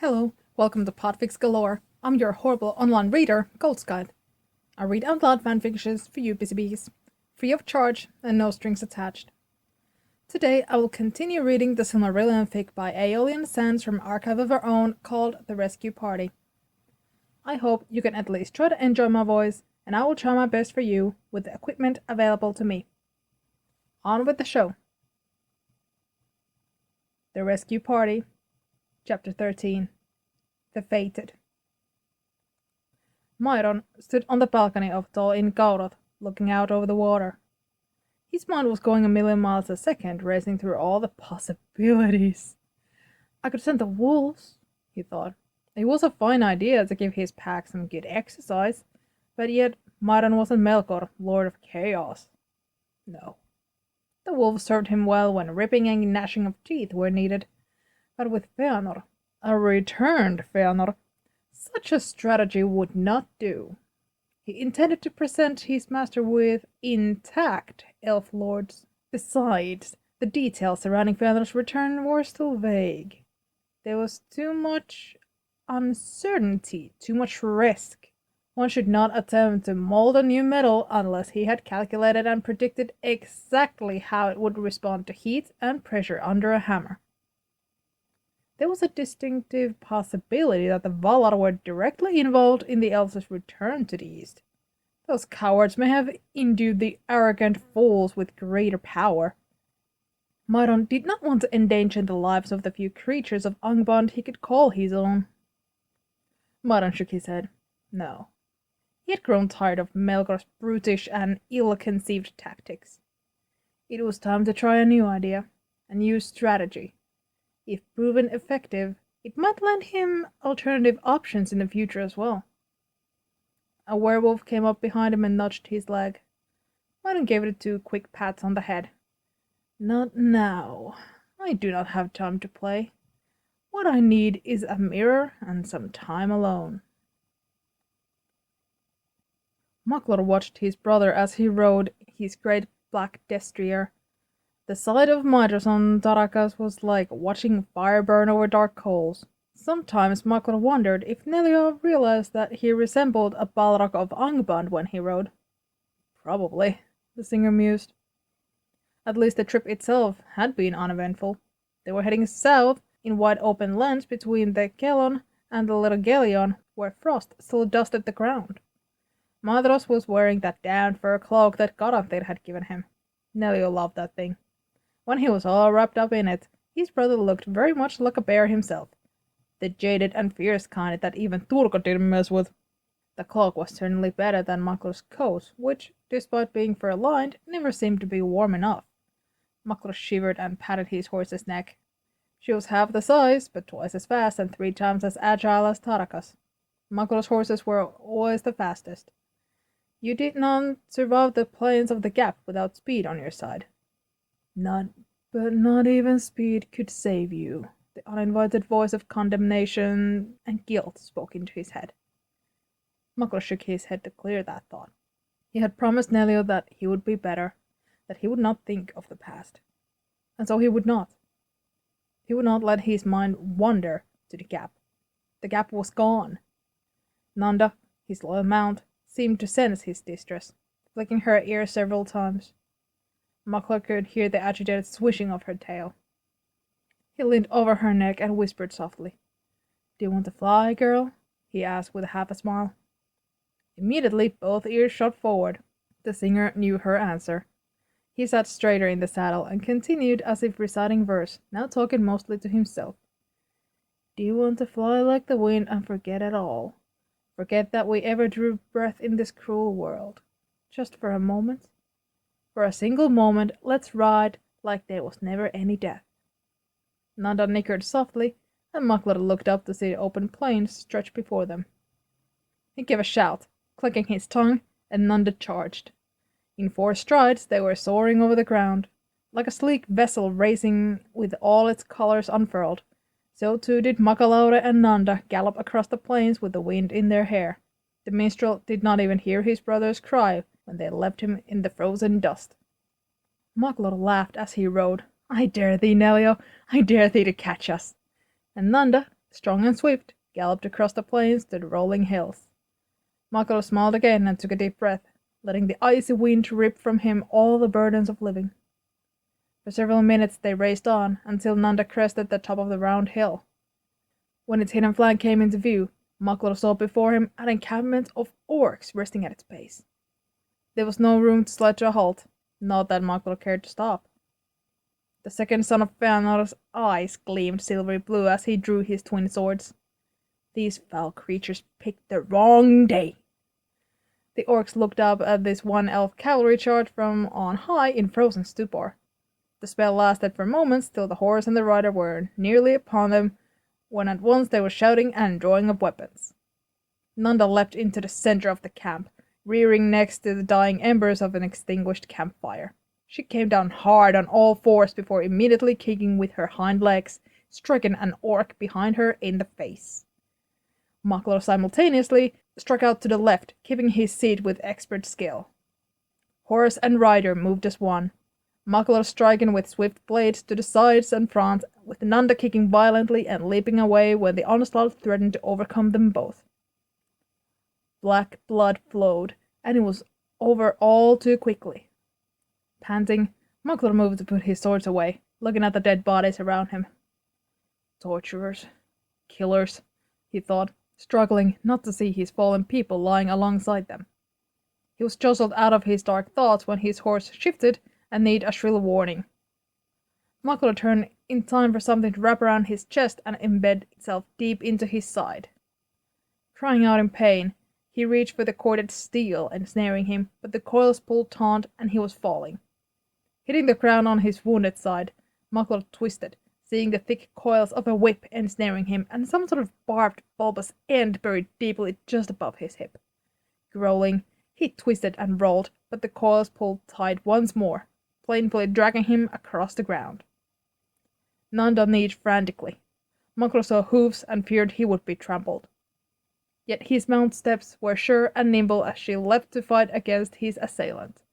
Hello, welcome to Podfics Galore. I'm your horrible online reader, Goldskyde. I read out loud fanfictions for you busy bees, free of charge and no strings attached. Today I will continue reading the Silmarillion fic by Aeolian Sands from Archive of Our Own called The Rescue Party. I hope you can at least try to enjoy my voice, and I will try my best for you with the equipment available to me. On with the show. The Rescue Party, Chapter 13. The Fated. Myron stood on the balcony of Tall Inn Gauroth, looking out over the water. His mind was going a million miles a second, racing through all the possibilities. I could send the wolves, he thought. It was a fine idea to give his pack some good exercise, but yet Myron wasn't Melkor, Lord of Chaos. No. The wolves served him well when ripping and gnashing of teeth were needed, but with Feanor, a returned Feanor, such a strategy would not do. He intended to present his master with intact elf lords. Besides, the details surrounding Feanor's return were still vague. There was too much uncertainty, too much risk. One should not attempt to mold a new metal unless he had calculated and predicted exactly how it would respond to heat and pressure under a hammer. There was a distinctive possibility that the Valar were directly involved in the elves' return to the east. Those cowards may have endued the arrogant fools with greater power. Myron did not want to endanger the lives of the few creatures of Angband he could call his own. Myron shook his head. No. He had grown tired of Melkor's brutish and ill-conceived tactics. It was time to try a new idea, a new strategy. If proven effective, it might lend him alternative options in the future as well. A werewolf came up behind him and nudged his leg. Myron gave it 2 quick pats on the head. Not now. I do not have time to play. What I need is a mirror and some time alone. Maklor watched his brother as he rode his great black destrier. The sight of Midas on Tarakas was like watching fire burn over dark coals. Sometimes Maklor wondered if Nelio realized that he resembled a Balrog of Angband when he rode. Probably, the singer mused. At least the trip itself had been uneventful. They were heading south in wide open lands between the Kelon and the Little Gelion, where frost still dusted the ground. Madros was wearing that down fur cloak that Garantir had given him. Nelio loved that thing. When he was all wrapped up in it, his brother looked very much like a bear himself. The jaded and fierce kind that even Turko didn't mess with. The cloak was certainly better than Maklor's coat, which, despite being fur-lined, never seemed to be warm enough. Maklor shivered and patted his horse's neck. She was half the size, but twice as fast and 3 times as agile as Tarakas. Maklor's horses were always the fastest. You did not survive the plains of the Gap without speed on your side. Not even speed could save you. The uninvited voice of condemnation and guilt spoke into his head. Maklor shook his head to clear that thought. He had promised Nelio that he would be better, that he would not think of the past. And so he would not. He would not let his mind wander to the Gap. The Gap was gone. Nanda, his loyal mount, seemed to sense his distress, flicking her ear several times. Maklor could hear the agitated swishing of her tail. He leaned over her neck and whispered softly. "Do you want to fly, girl?" he asked with half a smile. Immediately, both ears shot forward. The singer knew her answer. He sat straighter in the saddle and continued as if reciting verse, now talking mostly to himself. "Do you want to fly like the wind and forget it all? Forget that we ever drew breath in this cruel world. Just for a moment? For a single moment, let's ride like there was never any death." Nanda nickered softly, and Maklor looked up to see the open plains stretch before them. He gave a shout, clicking his tongue, and Nanda charged. In 4 strides, they were soaring over the ground. Like a sleek vessel racing with all its colors unfurled, so too did Makalaure and Nanda gallop across the plains with the wind in their hair. The minstrel did not even hear his brother's cry when they left him in the frozen dust. Maklor laughed as he rode. "I dare thee, Nelio, I dare thee to catch us." And Nanda, strong and swift, galloped across the plains to the rolling hills. Makalo smiled again and took a deep breath, letting the icy wind rip from him all the burdens of living. For several minutes they raced on, until Nanda crested the top of the round hill. When its hidden flank came into view, Makalo saw before him an encampment of orcs resting at its base. There was no room to slide to a halt, not that Makalo cared to stop. The second son of Feanor's eyes gleamed silvery blue as he drew his twin swords. These foul creatures picked the wrong day. The orcs looked up at this one elf cavalry charge from on high in frozen stupor. The spell lasted for moments till the horse and the rider were nearly upon them, when at once they were shouting and drawing up weapons. Nanda leapt into the center of the camp, rearing next to the dying embers of an extinguished campfire. She came down hard on all fours before immediately kicking with her hind legs, striking an orc behind her in the face. Makalo simultaneously struck out to the left, keeping his seat with expert skill. Horse and rider moved as one, Makalo striking with swift blades to the sides and front, with Nanda kicking violently and leaping away when the onslaught threatened to overcome them both. Black blood flowed, and it was over all too quickly. Panting, Makalo moved to put his swords away, looking at the dead bodies around him. Torturers. Killers, he thought, struggling not to see his fallen people lying alongside them. He was jostled out of his dark thoughts when his horse shifted and neighed a shrill warning. Makalo turned in time for something to wrap around his chest and embed itself deep into his side. Crying out in pain, he reached for the corded steel ensnaring him, but the coils pulled taut and he was falling. Hitting the ground on his wounded side, Makalo twisted, seeing the thick coils of a whip ensnaring him and some sort of barbed, bulbous end buried deeply just above his hip. Growling, he twisted and rolled, but the coils pulled tight once more, painfully dragging him across the ground. Nanda neighed frantically. Makalo saw hoofs and feared he would be trampled. Yet his mount steps were sure and nimble as she leapt to fight against his assailant.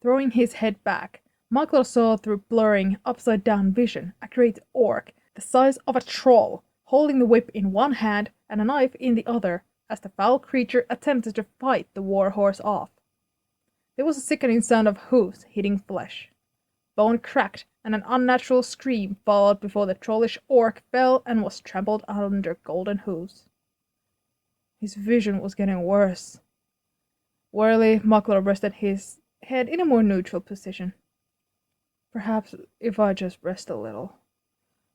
Throwing his head back, Makalo saw through blurring, upside-down vision a great orc, the size of a troll, holding the whip in one hand and a knife in the other, as the foul creature attempted to fight the war horse off. There was a sickening sound of hoofs hitting flesh. Bone cracked, and an unnatural scream followed before the trollish orc fell and was trampled under golden hooves. His vision was getting worse. Wearily, Makalo rested his head in a more neutral position. Perhaps if I just rest a little,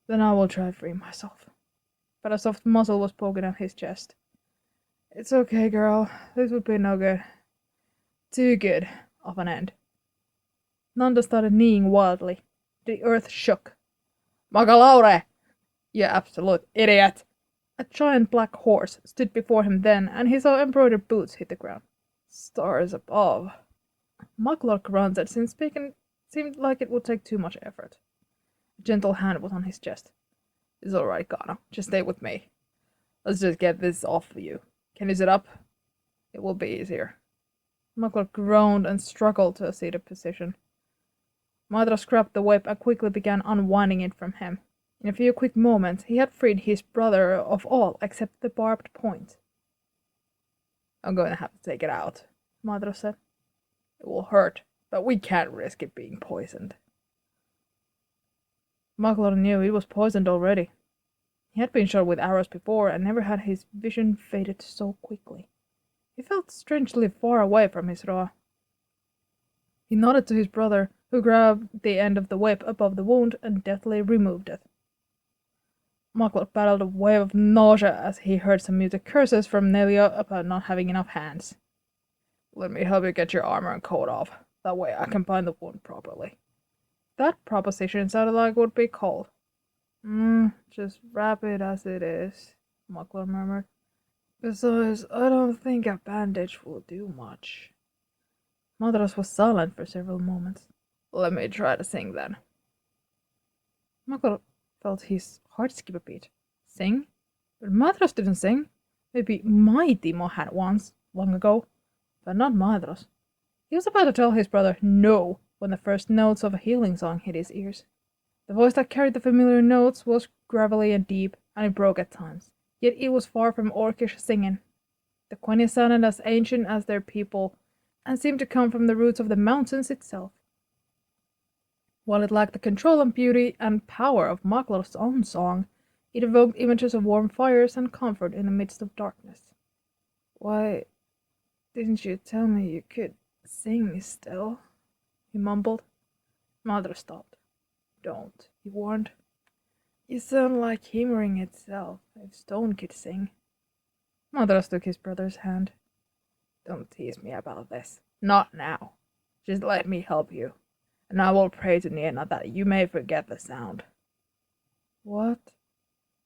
then I will try to free myself. But a soft muzzle was poking at his chest. It's okay, girl. This would be no good. Too good of an end. Nanda started kneeing wildly. The earth shook. Magalaure! You absolute idiot! A giant black horse stood before him then, and he saw embroidered boots hit the ground. Stars above. Makalo grunted, since speaking seemed like it would take too much effort. A gentle hand was on his chest. It's alright, Kano. Just stay with me. Let's just get this off of you. Can you sit up? It will be easier. Makalo groaned and struggled to a seated position. Madras grabbed the whip and quickly began unwinding it from him. In a few quick moments, he had freed his brother of all except the barbed point. I'm going to have to take it out, Madras said. It will hurt, but we can't risk it being poisoned. Makalo knew it was poisoned already. He had been shot with arrows before and never had his vision faded so quickly. He felt strangely far away from his Roa. He nodded to his brother, who grabbed the end of the whip above the wound and deftly removed it. Makalo battled a wave of nausea as he heard some muted curses from Nelia about not having enough hands. Let me help you get your armor and coat off. That way I can bind the wound properly. That proposition sounded like it would be cold. Just wrap it as it is, Makalo murmured. Besides, I don't think a bandage will do much. Madras was silent for several moments. Let me try to sing then. Makalo felt his heart skip a beat. Sing? But Madras didn't sing. Maybe my Timo had once, long ago, but not Madras. He was about to tell his brother no when the first notes of a healing song hit his ears. The voice that carried the familiar notes was gravelly and deep, and it broke at times. Yet it was far from orcish singing. The Quenya sounded as ancient as their people, and seemed to come from the roots of the mountains itself. While it lacked the control and beauty and power of Maklor's own song, it evoked images of warm fires and comfort in the midst of darkness. "Why didn't you tell me you could sing still?" he mumbled. Mother stopped. "Don't," he warned. "You sound like hammering itself, if stone could sing." Madras took his brother's hand. "Don't tease me about this. Not now. Just let me help you, and I will pray to Niena that you may forget the sound." "What?"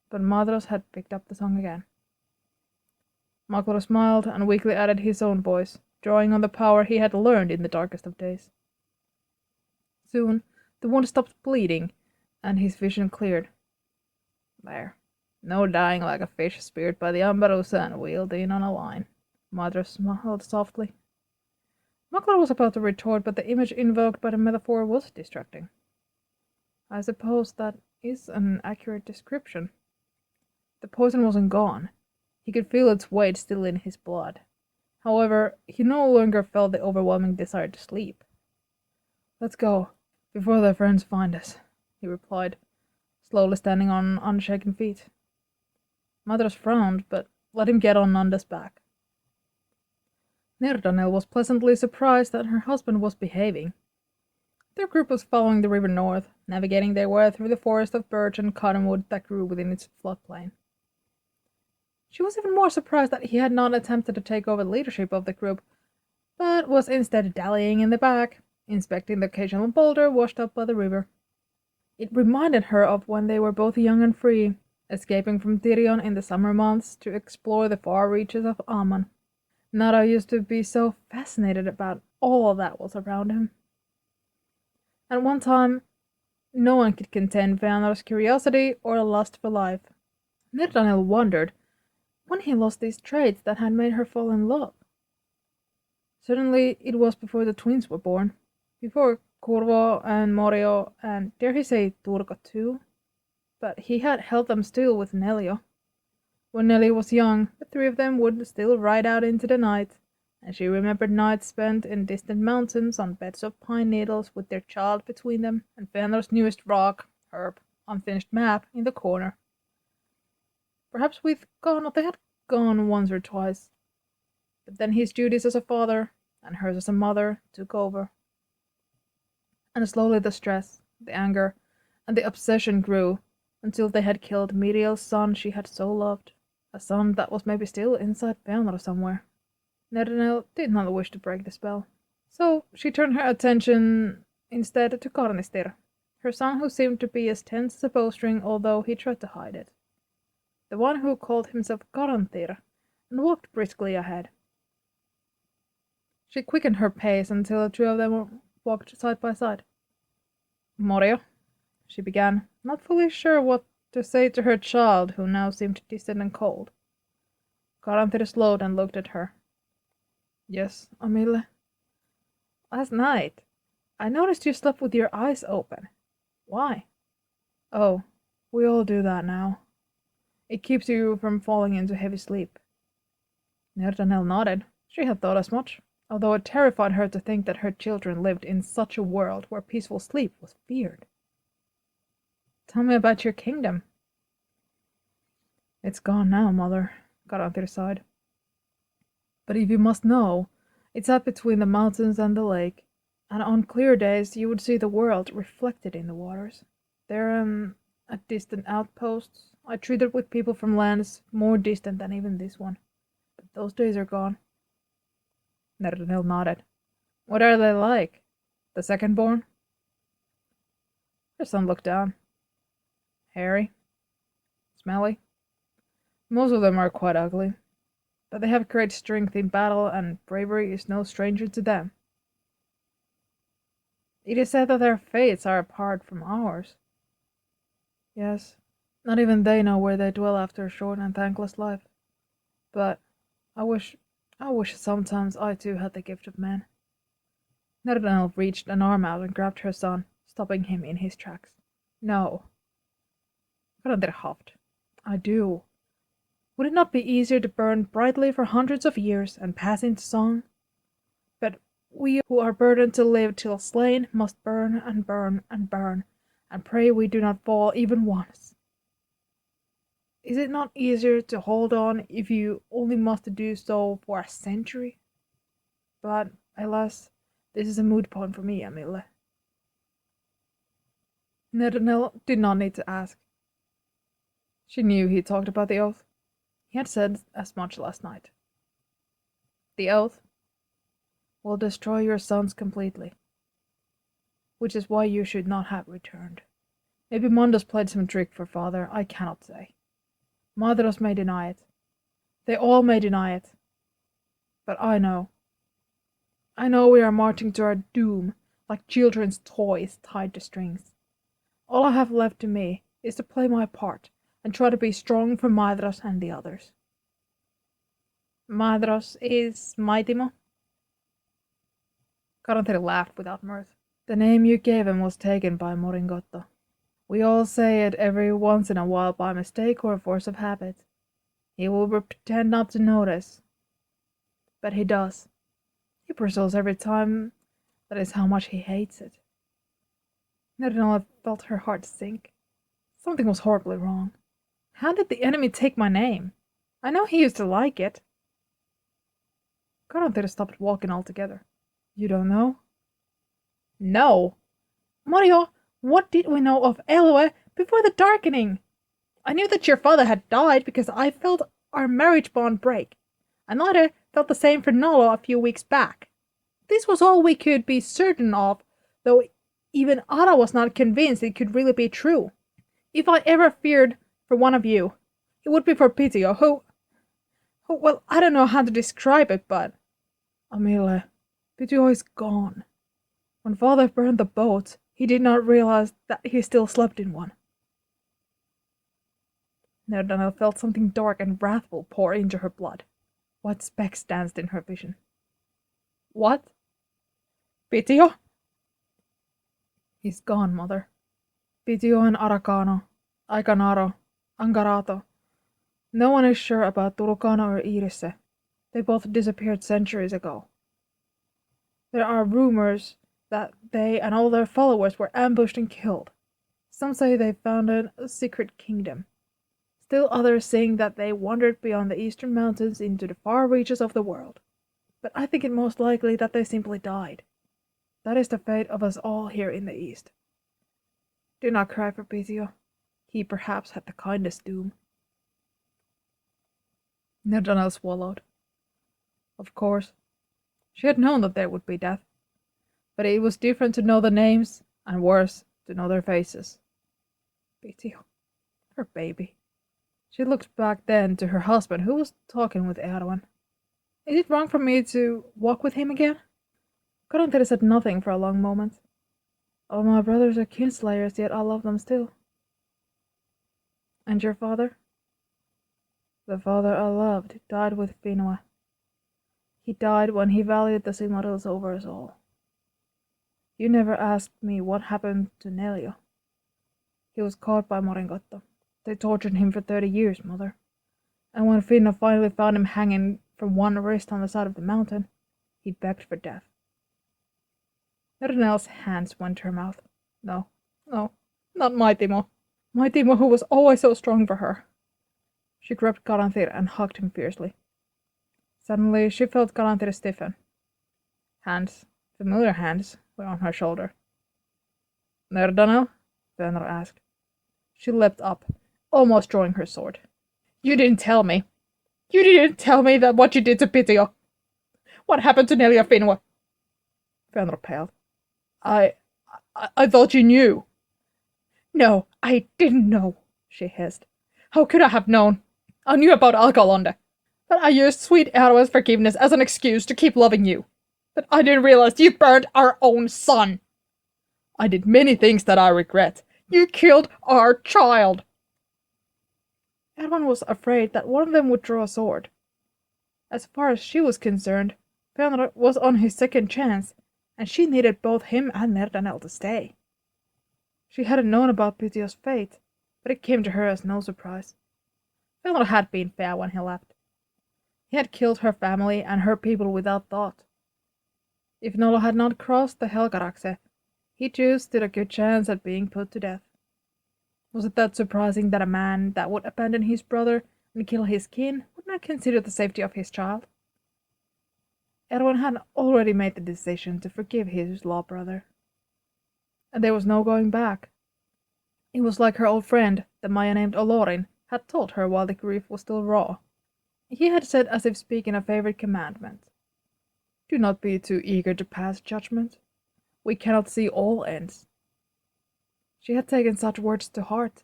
But Madras had picked up the song again. Maklor smiled and weakly added his own voice, drawing on the power he had learned in the darkest of days. Soon the wound stopped bleeding, and his vision cleared. "There. No dying like a fish speared by the Ambarusa and wheeled in on a line." Madras smiled softly. Maklor was about to retort, but the image invoked by the metaphor was distracting. "I suppose that is an accurate description." The poison wasn't gone. He could feel its weight still in his blood. However, he no longer felt the overwhelming desire to sleep. "Let's go, before their friends find us," he replied, slowly standing on unshaken feet. Madras frowned, but let him get on Nanda's back. Nerdanel was pleasantly surprised that her husband was behaving. Their group was following the river north, navigating their way through the forest of birch and cottonwood that grew within its floodplain. She was even more surprised that he had not attempted to take over the leadership of the group, but was instead dallying in the back, inspecting the occasional boulder washed up by the river. It reminded her of when they were both young and free, escaping from Tyrion in the summer months to explore the far reaches of Aman. Nara used to be so fascinated about all that was around him. At one time, no one could contain Feanor's curiosity or lust for life. Nerdanel wondered when he lost these traits that had made her fall in love. Certainly, it was before the twins were born, before Kurvo and Morio, and dare he say Turko too? But he had held them still with Nelio. When Nelly was young, the three of them would still ride out into the night, and she remembered nights spent in distant mountains on beds of pine needles with their child between them, and Feanor's newest rock, herb, unfinished map in the corner. Perhaps they had gone once or twice, but then his duties as a father and hers as a mother took over. And slowly the stress, the anger, and the obsession grew until they had killed Miriel's son she had so loved, a son that was maybe still inside Feanor somewhere. Nerdanel did not wish to break the spell, so she turned her attention instead to Karnistir, her son who seemed to be as tense as a bowstring although he tried to hide it. The one who called himself Karantir and walked briskly ahead. She quickened her pace until the two of them walked side by side. "Morio," she began, not fully sure what to say to her child, who now seemed distant and cold. Karantir slowed and looked at her. "Yes, Amille?" "Last night, I noticed you slept with your eyes open. Why?" "Oh, we all do that now. It keeps you from falling into heavy sleep." Nerdanel nodded. She had thought as much, although it terrified her to think that her children lived in such a world where peaceful sleep was feared. "Tell me about your kingdom." "It's gone now, mother," Karantir sighed. "But if you must know, it's up between the mountains and the lake, and on clear days you would see the world reflected in the waters. They're at distant outposts. I treated with people from lands more distant than even this one. But those days are gone." Nerdanel nodded. "What are they like? The second-born?" Her son looked down. "Hairy. Smelly. Most of them are quite ugly. But they have great strength in battle, and bravery is no stranger to them. It is said that their fates are apart from ours." "Yes. Not even they know where they dwell after a short and thankless life. But I wish sometimes I too had the gift of man." Nerdanel reached an arm out and grabbed her son, stopping him in his tracks. "No." Karantir huffed. I do. Would it not be easier to burn brightly for hundreds of years and pass into song? But we who are burdened to live till slain must burn and burn and burn, and pray we do not fall even once. Is it not easier to hold on if you only must do so for a century? But, alas, this is a moot point for me, Emile. Nathaniel did not need to ask. She knew he talked about the oath. He had said as much last night. The oath will destroy your sons completely, which is why you should not have returned. Maybe Mondos played some trick for father, I cannot say. Madros may deny it. They all may deny it. But I know. I know we are marching to our doom, like children's toys tied to strings. All I have left to me is to play my part and try to be strong for Madros and the others. Madros is Maitimo? Karanthir laughed without mirth. The name you gave him was taken by Moringotto. We all say it every once in a while by mistake or force of habit. He will pretend not to notice. But he does. He bristles every time. That is how much he hates it. Nerdinala felt her heart sink. Something was horribly wrong. How did the enemy take my name? I know he used to like it. Karanthir stopped walking altogether. You don't know? No. Mario, what did we know of Eloe before the darkening? I knew that your father had died because I felt our marriage bond break. And Lada felt the same for Nolo a few weeks back. This was all we could be certain of, though even Ada was not convinced it could really be true. If I ever feared for one of you, it would be for Pitio, who, well, I don't know how to describe it, but... Amile, Pitio is gone. When father burned the boat, he did not realize that he still slept in one. Nerdanel felt something dark and wrathful pour into her blood. White specks danced in her vision. What? Pitio? He's gone, mother. Pitio and Aracano, Aikanaro, Angarato. No one is sure about Turucano or Irise. They both disappeared centuries ago. There are rumors that they and all their followers were ambushed and killed. Some say they founded a secret kingdom. Still others saying that they wandered beyond the eastern mountains into the far reaches of the world. But I think it most likely that they simply died. That is the fate of us all here in the east. Do not cry for Pitio. He perhaps had the kindest doom. Nerdanel swallowed. Of course. She had known that there would be death. But it was different to know the names, and worse, to know their faces. Pitio. Her baby. She looked back then to her husband, who was talking with Erwan. Is it wrong for me to walk with him again? Karanthir said nothing for a long moment. All my brothers are kinslayers, yet I love them still. And your father? The father I loved died with Finua. He died when he valued the Silmarils over us all. You never asked me what happened to Nelio. He was caught by Moringotto. They tortured him for 30 years, mother. And when Finna finally found him hanging from one wrist on the side of the mountain, he begged for death. Nerdanel's hands went to her mouth. No, not Maitimo. Maitimo, who was always so strong for her. She grabbed Karanthir and hugged him fiercely. Suddenly she felt Karanthir stiffen. Hands, familiar hands, were on her shoulder. Nerdanel? Fëanor asked. She leapt up, almost drawing her sword. You didn't tell me. You didn't tell me that what you did to Pitio. What happened to Nelia Finwa? Fëanor paled. I thought you knew. No, I didn't know, she hissed. How could I have known? I knew about Alkalonde. But I used sweet Arwa's forgiveness as an excuse to keep loving you. But I didn't realize you burned our own son. I did many things that I regret. You killed our child. Erwan was afraid that one of them would draw a sword. As far as she was concerned, Fëanor was on his second chance, and she needed both him and Nerdanel to stay. She hadn't known about Pitio's fate, but it came to her as no surprise. Fëanor had been fair when he left. He had killed her family and her people without thought. If Nolo had not crossed the Helgaraxe, he too stood a good chance at being put to death. Was it that surprising that a man that would abandon his brother and kill his kin would not consider the safety of his child? Erwin had already made the decision to forgive his law brother. And there was no going back. It was like her old friend, the Meyer named Olorin, had told her while the grief was still raw. He had said as if speaking a favorite commandment. Do not be too eager to pass judgment. We cannot see all ends. She had taken such words to heart.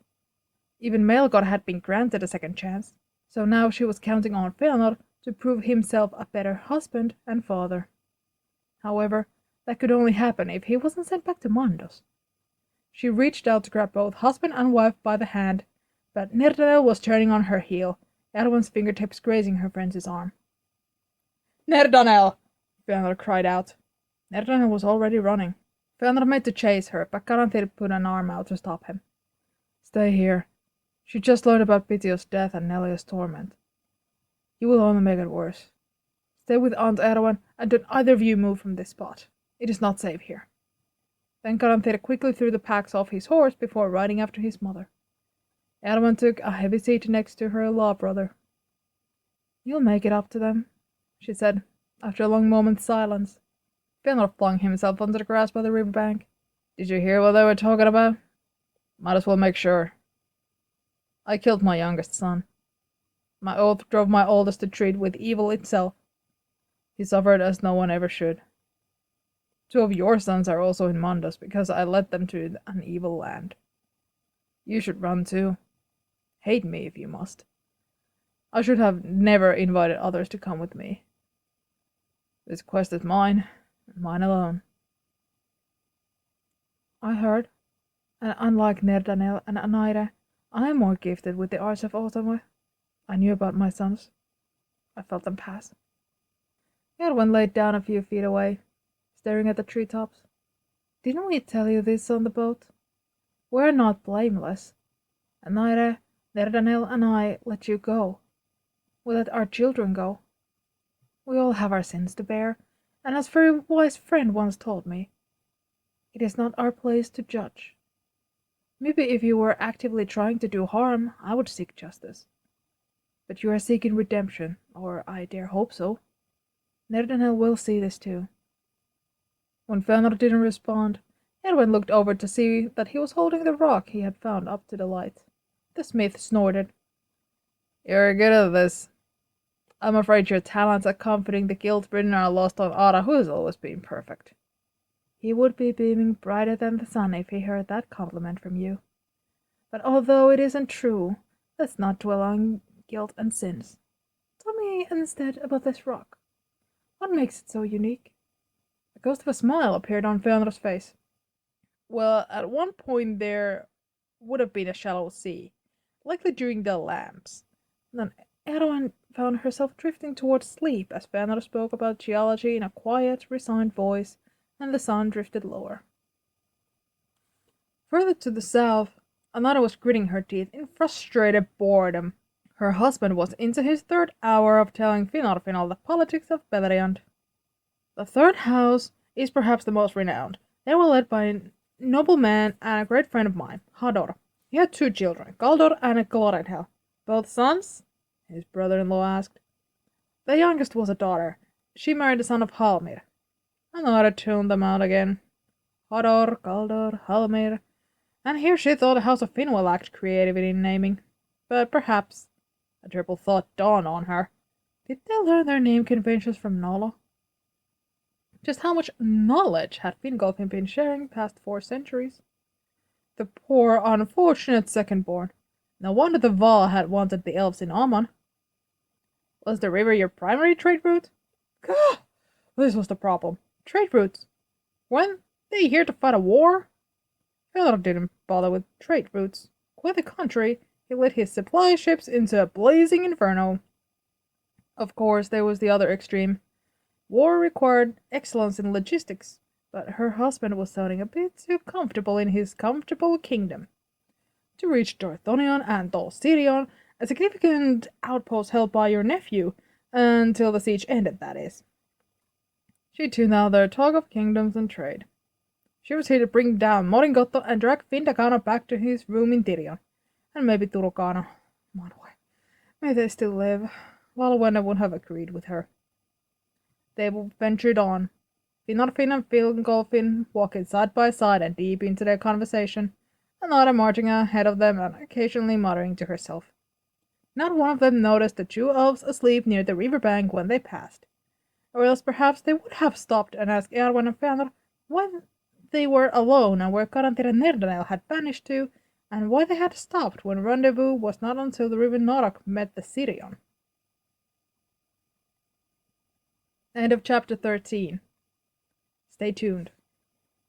Even Maelgård had been granted a second chance, so now she was counting on Fëanor to prove himself a better husband and father. However, that could only happen if he wasn't sent back to Mandos. She reached out to grab both husband and wife by the hand, but Nerdanel was turning on her heel, Erwin's fingertips grazing her friend's arm. Nerdanel! Fëanor cried out. Nerdanel was already running. Fëanor made to chase her, but Garanthir put an arm out to stop him. Stay here. She just learned about Pitio's death and Nelia's torment. You will only make it worse. Stay with Aunt Erwin, and don't either of you move from this spot. It is not safe here. Then Garanthir quickly threw the packs off his horse before riding after his mother. Erwin took a heavy seat next to her law brother. You'll make it up to them, she said, after a long moment's silence. Fëanor flung himself onto the grass by the riverbank. Did you hear what they were talking about? Might as well make sure. I killed my youngest son. My oath drove my oldest to treat with evil itself. He suffered as no one ever should. 2 of your sons are also in Mandos because I led them to an evil land. You should run too. Hate me if you must. I should have never invited others to come with me. This quest is mine, and mine alone. I heard, and unlike Nerdanel and Anaire, I am more gifted with the arts of Otama. I knew about my sons. I felt them pass. Erwin laid down a few feet away, staring at the treetops. Didn't we tell you this on the boat? We're not blameless. Anaire, Nerdanel, and I let you go. We let our children go. We all have our sins to bear, and as a very wise friend once told me, it is not our place to judge. Maybe if you were actively trying to do harm, I would seek justice. But you are seeking redemption, or I dare hope so. Nerdanel will see this too. When Fëanor didn't respond, Erwin looked over to see that he was holding the rock he had found up to the light. The smith snorted. You're good at this. I'm afraid your talents at comforting the guilt-ridden are lost on Ara, who has always been perfect. He would be beaming brighter than the sun if he heard that compliment from you. But although it isn't true, let's not dwell on guilt and sins. Tell me instead about this rock. What makes it so unique? A ghost of a smile appeared on Fëanor's face. Well, at one point there would have been a shallow sea, likely during the lamps. Then Erwin found herself drifting towards sleep as Fëanor spoke about geology in a quiet, resigned voice, and the sun drifted lower. Further to the south, Anara was gritting her teeth in frustrated boredom. Her husband was into his 3rd hour of telling Finarfin the politics of Beleriand. The 3rd house is perhaps the most renowned. They were led by a noble man and a great friend of mine, Hador. He had 2 children, Galdor and Glorrenhel. Both sons? His brother-in-law asked. The youngest was a daughter. She married the son of Halmir. Anara tuned them out again. Hador, Galdor, Halmir. And here she thought the House of Finwë lacked creativity in naming. But perhaps a triple thought dawned on her. Did they learn their name conventions from Nolo? Just how much knowledge had Fingolfin been sharing past 4 centuries? The poor, unfortunate second-born. No wonder the Val had wanted the elves in Aman. Was the river your primary trade route? Gah! This was the problem. Trade routes. Weren't they here to fight a war? Fëanor didn't bother with trade routes. Quite the contrary, he led his supply ships into a blazing inferno. Of course, there was the other extreme. War required excellence in logistics, but her husband was sounding a bit too comfortable in his comfortable kingdom. To reach Dorthonion and Dol Sirion, A significant outpost held by your nephew, until the siege ended, that is. She tuned out their talk of kingdoms and trade. She was here to bring down Moringotto and drag Findakano back to his room in Tirion. And maybe Turukano. Manway. May they still live. Valwena would have agreed with her. They ventured on. Finarfin and Fingolfin walking side by side and deep into their conversation, Anara marching ahead of them and occasionally muttering to herself. Not one of them noticed the two elves asleep near the river bank when they passed. Or else perhaps they would have stopped and asked Earwen and Fëanor when they were alone and where Karantir and Nerdanel had vanished to, and why they had stopped when rendezvous was not until the river Norak met the Sirion. End of chapter 13. Stay tuned.